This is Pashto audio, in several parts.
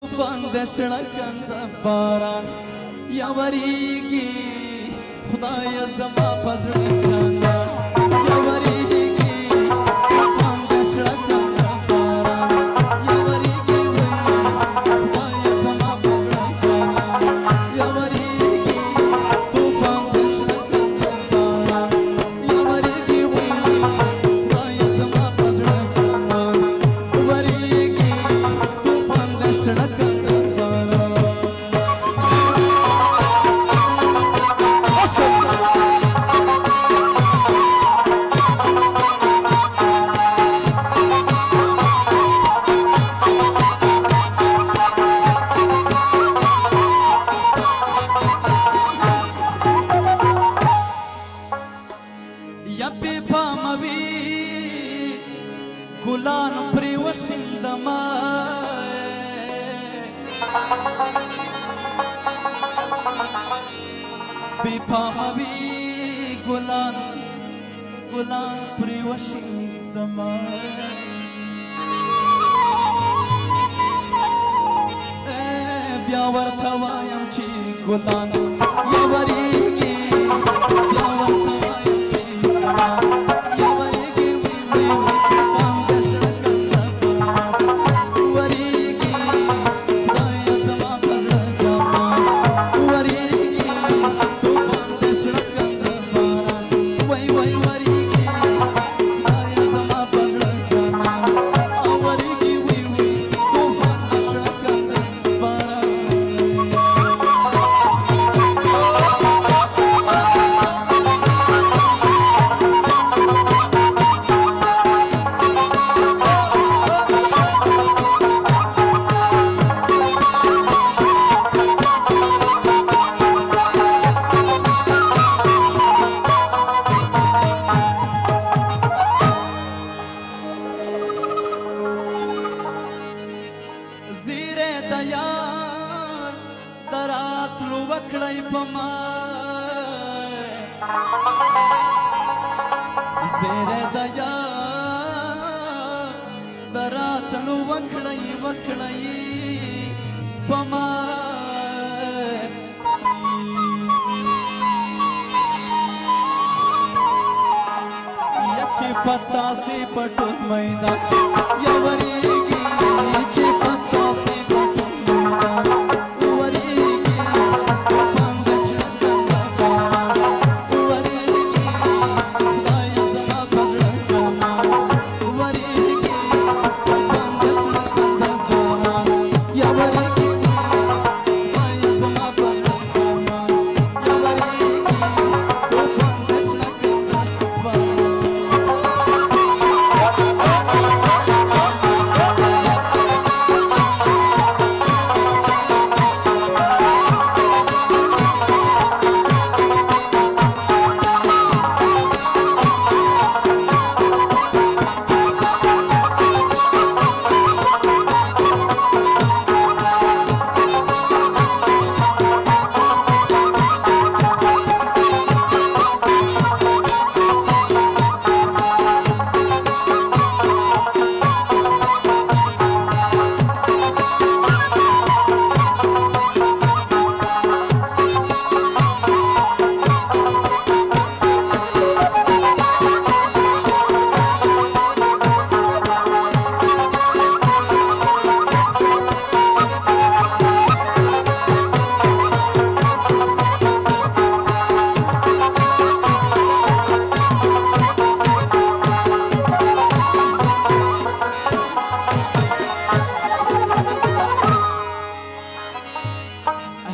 طوفان د شړکند باران یا وریږي خدای زما په زړه جانان یا وریږي طوفان د شړکند باران یا وریږي خدای زما په زړه جانان یا وریږي طوفان د شړکند باران یا وریږي خدای زما په زړه جانان وریږي طوفان د شړکند ګلان پرې وشیندمه بې پامه وي ګلان پرې وشیندمه بیا ورته وایم چې ګلان یا ورېږي بیا ورته وایم چې ګلان راتلو وکړی په ما زیری د یار د راتلو وکړی په ما یا چې په تاسې په ټول میدان یا ورېږي چې په تاسې په ټول میدان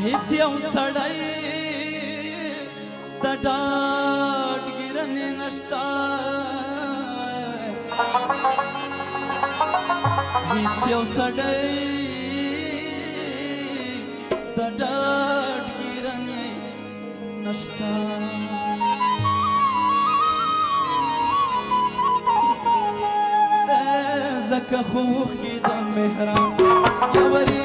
هیڅ یو سړی د ډاډګیرنې نشته هیڅ یو سړی د ډاډګیرنې نشته ځکه خو اوښکې د مهران